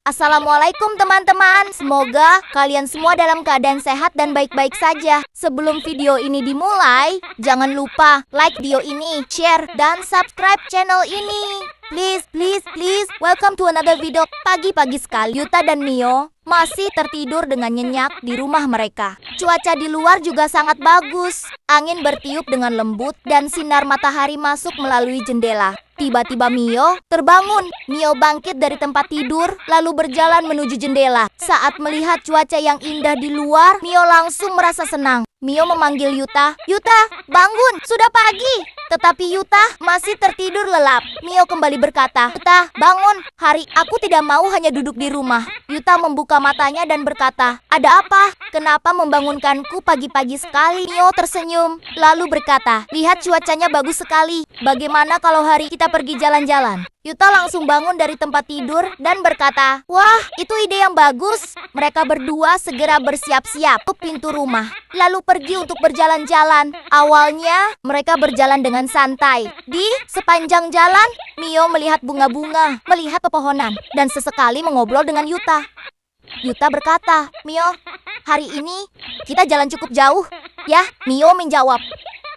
Assalamualaikum teman-teman. Semoga kalian semua dalam keadaan sehat dan baik-baik saja. Sebelum video ini dimulai, jangan lupa like video ini, share, dan subscribe channel ini. Please, welcome to another video. Pagi-pagi sekali, Yuta dan Mio masih tertidur dengan nyenyak di rumah mereka. Cuaca di luar juga sangat bagus. Angin bertiup dengan lembut dan sinar matahari masuk melalui jendela. Tiba-tiba Mio terbangun. Mio bangkit dari tempat tidur, lalu berjalan menuju jendela. Saat melihat cuaca yang indah di luar, Mio langsung merasa senang. Mio memanggil Yuta. Yuta, bangun, sudah pagi. Tetapi Yuta masih tertidur lelap. Mio kembali berkata, Yuta, bangun. Hari aku tidak mau hanya duduk di rumah. Yuta membuka matanya dan berkata, ada apa? Kenapa membangunkanku pagi-pagi sekali? Mio tersenyum, lalu berkata, lihat cuacanya bagus sekali. Bagaimana kalau hari kita pergi jalan-jalan? Yuta langsung bangun dari tempat tidur dan berkata, wah, itu ide yang bagus. Mereka berdua segera bersiap-siap ke pintu rumah, lalu pergi untuk berjalan-jalan. Awalnya, mereka berjalan dengan santai. Di sepanjang jalan, Mio melihat bunga-bunga, melihat pepohonan, dan sesekali mengobrol dengan Yuta. Yuta berkata, Mio, hari ini kita jalan cukup jauh. Ya, Mio menjawab.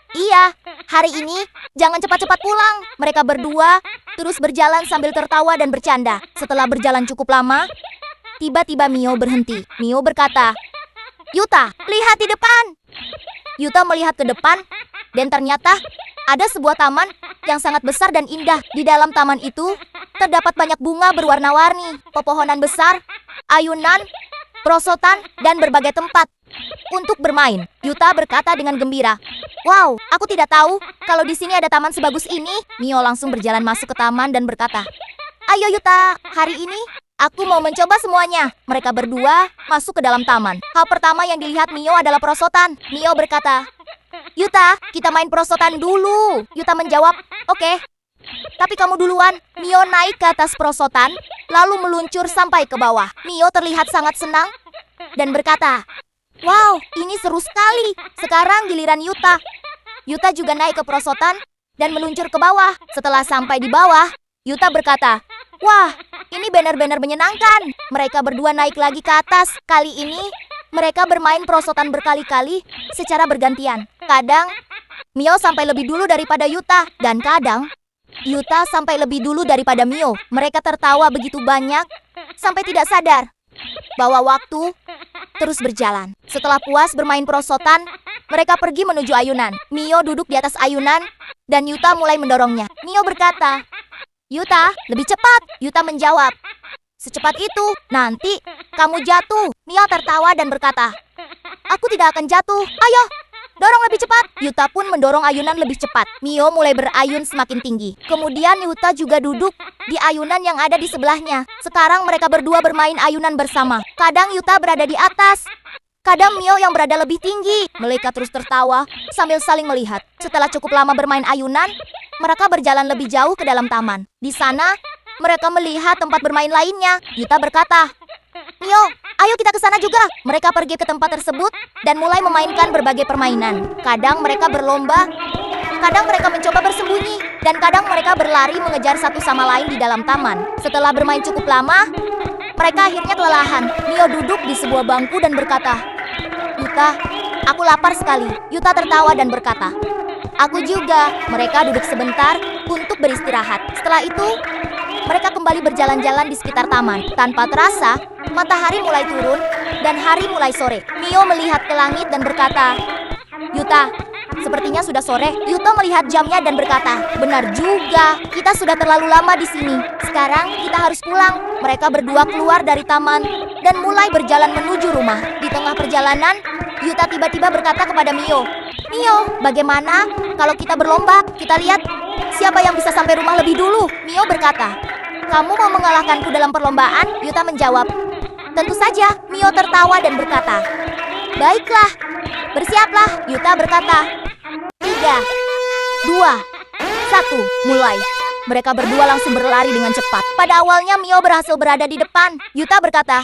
Iya, hari ini jangan cepat-cepat pulang. Mereka berdua terus berjalan sambil tertawa dan bercanda. Setelah berjalan cukup lama, tiba-tiba Mio berhenti. Mio berkata, Yuta, lihat di depan. Yuta melihat ke depan dan ternyata ada sebuah taman yang sangat besar dan indah. Di dalam taman itu terdapat banyak bunga berwarna-warni, pepohonan besar, ayunan, perosotan, dan berbagai tempat untuk bermain. Yuta berkata dengan gembira, wow, aku tidak tahu kalau di sini ada taman sebagus ini. Mio langsung berjalan masuk ke taman dan berkata, ayo Yuta, hari ini aku mau mencoba semuanya. Mereka berdua masuk ke dalam taman. Hal pertama yang dilihat Mio adalah perosotan. Mio berkata, Yuta, kita main perosotan dulu. Yuta menjawab, oke. Tapi kamu duluan. Mio naik ke atas perosotan, lalu meluncur sampai ke bawah. Mio terlihat sangat senang dan berkata, wow, ini seru sekali. Sekarang giliran Yuta. Yuta juga naik ke perosotan dan meluncur ke bawah. Setelah sampai di bawah, Yuta berkata, wah, ini benar-benar menyenangkan. Mereka berdua naik lagi ke atas. Kali ini, mereka bermain perosotan berkali-kali secara bergantian. Kadang, Mio sampai lebih dulu daripada Yuta. Dan kadang, Yuta sampai lebih dulu daripada Mio. Mereka tertawa begitu banyak sampai tidak sadar bahwa waktu terus berjalan. Setelah puas bermain perosotan, mereka pergi menuju ayunan. Mio duduk di atas ayunan dan Yuta mulai mendorongnya. Mio berkata, Yuta, lebih cepat. Yuta menjawab, secepat itu, nanti kamu jatuh. Mio tertawa dan berkata, aku tidak akan jatuh. Ayo, dorong lebih cepat. Yuta pun mendorong ayunan lebih cepat. Mio mulai berayun semakin tinggi. Kemudian Yuta juga duduk di ayunan yang ada di sebelahnya. Sekarang mereka berdua bermain ayunan bersama. Kadang Yuta berada di atas, kadang Mio yang berada lebih tinggi. Mereka terus tertawa sambil saling melihat. Setelah cukup lama bermain ayunan, mereka berjalan lebih jauh ke dalam taman. Di sana, mereka melihat tempat bermain lainnya. Yuta berkata, Mio, ayo kita ke sana juga. Mereka pergi ke tempat tersebut dan mulai memainkan berbagai permainan. Kadang mereka berlomba, kadang mereka mencoba bersembunyi, dan kadang mereka berlari mengejar satu sama lain di dalam taman. Setelah bermain cukup lama, mereka akhirnya kelelahan. Mio duduk di sebuah bangku dan berkata, Yuta, aku lapar sekali. Yuta tertawa dan berkata, aku juga. Mereka duduk sebentar untuk beristirahat. Setelah itu, mereka kembali berjalan-jalan di sekitar taman. Tanpa terasa, matahari mulai turun dan hari mulai sore. Mio melihat ke langit dan berkata, Yuta, sepertinya sudah sore. Yuta melihat jamnya dan berkata, benar juga, kita sudah terlalu lama di sini. Sekarang kita harus pulang. Mereka berdua keluar dari taman dan mulai berjalan menuju rumah. Di tengah perjalanan, Yuta tiba-tiba berkata kepada Mio, Mio, bagaimana kalau kita berlomba? Kita lihat siapa yang bisa sampai rumah lebih dulu. Mio berkata, kamu mau mengalahkanku dalam perlombaan? Yuta menjawab, tentu saja. Mio tertawa dan berkata, baiklah, bersiaplah. Yuta berkata, 3, 2, 1, mulai. Mereka berdua langsung berlari dengan cepat. Pada awalnya Mio berhasil berada di depan. Yuta berkata,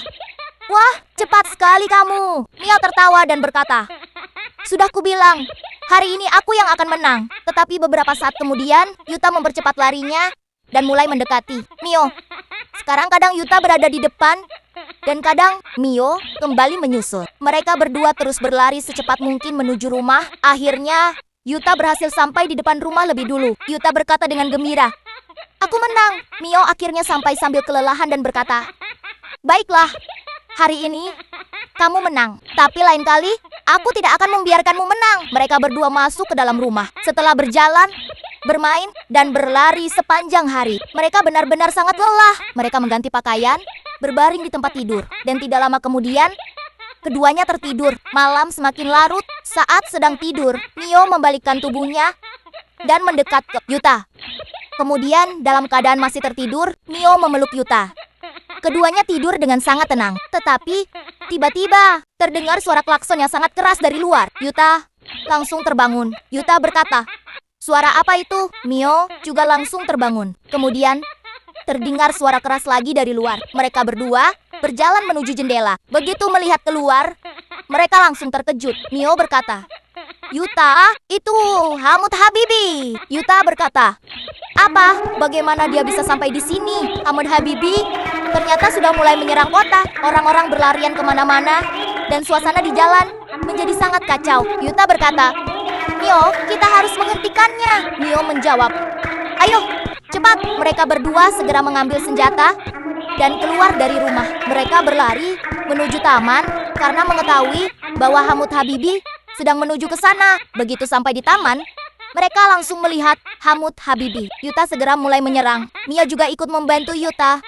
wah, cepat sekali kamu. Mio tertawa dan berkata, sudah kubilang, hari ini aku yang akan menang. Tetapi beberapa saat kemudian, Yuta mempercepat larinya dan mulai mendekati Mio. Sekarang kadang Yuta berada di depan, dan kadang Mio kembali menyusul. Mereka berdua terus berlari secepat mungkin menuju rumah. Akhirnya, Yuta berhasil sampai di depan rumah lebih dulu. Yuta berkata dengan gembira, "Aku menang." Mio akhirnya sampai sambil kelelahan dan berkata, "Baiklah, hari ini kamu menang. Tapi lain kali, aku tidak akan membiarkanmu menang." Mereka berdua masuk ke dalam rumah. Setelah berjalan, bermain, dan berlari sepanjang hari, mereka benar-benar sangat lelah. Mereka mengganti pakaian, berbaring di tempat tidur, dan tidak lama kemudian, keduanya tertidur. Malam semakin larut. Saat sedang tidur, Mio membalikkan tubuhnya dan mendekat ke Yuta. Kemudian, dalam keadaan masih tertidur, Mio memeluk Yuta. Keduanya tidur dengan sangat tenang. Tetapi, tiba-tiba, terdengar suara klakson yang sangat keras dari luar. Yuta langsung terbangun. Yuta berkata, "Suara apa itu?" Mio juga langsung terbangun. Kemudian, terdengar suara keras lagi dari luar. Mereka berdua berjalan menuju jendela. Begitu melihat keluar, mereka langsung terkejut. Mio berkata, "Yuta, itu Hamut Habibi." Yuta berkata, "Apa? Bagaimana dia bisa sampai di sini?" Hamut Habibi ternyata sudah mulai menyerang kota. Orang-orang berlarian kemana-mana, dan suasana di jalan menjadi sangat kacau. Yuta berkata, "Mio, kita harus menghentikannya." Mio menjawab, "Ayo, cepat." Mereka berdua segera mengambil senjata dan keluar dari rumah. Mereka berlari menuju taman karena mengetahui bahwa Hamut Habibi sedang menuju ke sana. Begitu sampai di taman, mereka langsung melihat Hamut Habibi. Yuta segera mulai menyerang. Mio juga ikut membantu Yuta.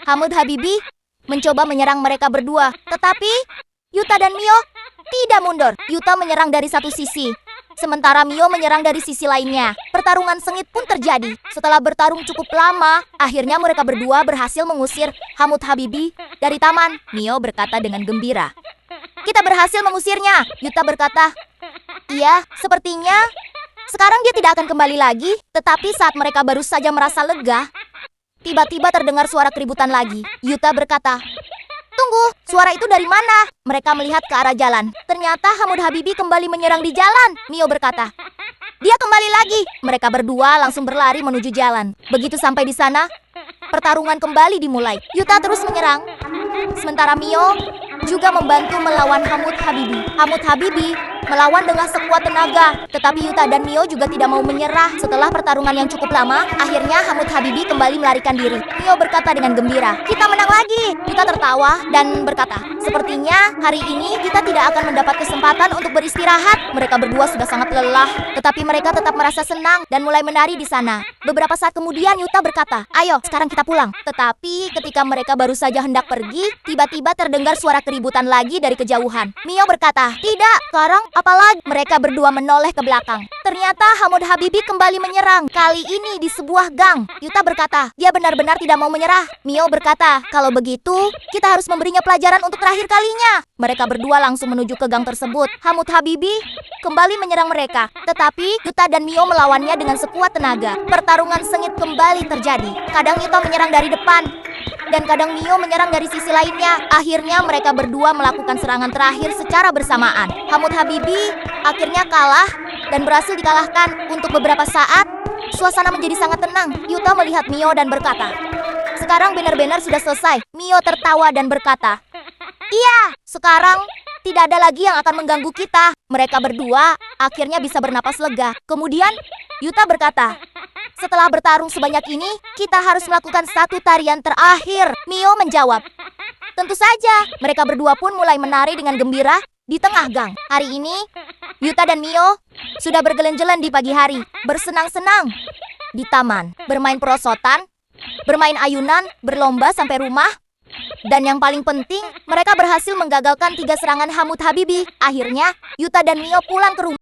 Hamut Habibi mencoba menyerang mereka berdua, tetapi Yuta dan Mio tidak mundur. Yuta menyerang dari satu sisi, sementara Mio menyerang dari sisi lainnya. Pertarungan sengit pun terjadi. Setelah bertarung cukup lama, akhirnya mereka berdua berhasil mengusir Hamut Habibi dari taman. Mio berkata dengan gembira, "Kita berhasil mengusirnya." Yuta berkata, "Iya, sepertinya sekarang dia tidak akan kembali lagi." Tetapi saat mereka baru saja merasa lega, tiba-tiba terdengar suara keributan lagi. Yuta berkata, "Tunggu, suara itu dari mana?" Mereka melihat ke arah jalan. Ternyata Hamut Habibi kembali menyerang di jalan. Mio berkata, "Dia kembali lagi." Mereka berdua langsung berlari menuju jalan. Begitu sampai di sana, pertarungan kembali dimulai. Yuta terus menyerang, sementara Mio juga membantu melawan Hamut Habibi. Hamut Habibi melawan dengan sekuat tenaga, tetapi Yuta dan Mio juga tidak mau menyerah. Setelah pertarungan yang cukup lama, akhirnya Hamut Habibi kembali melarikan diri. Mio berkata dengan gembira, "Kita menang lagi." Yuta tertawa dan berkata, "Sepertinya hari ini kita tidak akan mendapat kesempatan untuk beristirahat." Mereka berdua sudah sangat lelah, tetapi mereka tetap merasa senang dan mulai menari di sana. Beberapa saat kemudian Yuta berkata, "Ayo, sekarang kita pulang." Tetapi ketika mereka baru saja hendak pergi, tiba-tiba terdengar suara keributan lagi dari kejauhan. Mio berkata, "Tidak, sekarang apalagi?" Mereka berdua menoleh ke belakang. Ternyata Hamut Habibi kembali menyerang. Kali ini di sebuah gang. Yuta berkata, dia benar-benar tidak mau menyerah. Mio berkata, "Kalau begitu, kita harus memberinya pelajaran untuk terakhir kalinya." Mereka berdua langsung menuju ke gang tersebut. Hamut Habibi kembali menyerang mereka, tetapi Yuta dan Mio melawannya dengan sekuat tenaga. Pertarungan sengit kembali terjadi. Kadang Yuta menyerang dari depan, dan kadang Mio menyerang dari sisi lainnya. Akhirnya mereka berdua melakukan serangan terakhir secara bersamaan. Hamut Habibi akhirnya kalah dan berhasil dikalahkan. Untuk beberapa saat, suasana menjadi sangat tenang. Yuta melihat Mio dan berkata, "Sekarang benar-benar sudah selesai." Mio tertawa dan berkata, "Iya, sekarang tidak ada lagi yang akan mengganggu kita." Mereka berdua akhirnya bisa bernapas lega. Kemudian Yuta berkata, "Setelah bertarung sebanyak ini, kita harus melakukan satu tarian terakhir." Mio menjawab, "Tentu saja." Mereka berdua pun mulai menari dengan gembira di tengah gang. Hari ini, Yuta dan Mio sudah berjalan-jalan di pagi hari, bersenang-senang di taman, bermain perosotan, bermain ayunan, berlomba sampai rumah. Dan yang paling penting, mereka berhasil menggagalkan 3 serangan Hamut Habibi. Akhirnya, Yuta dan Mio pulang ke rumah.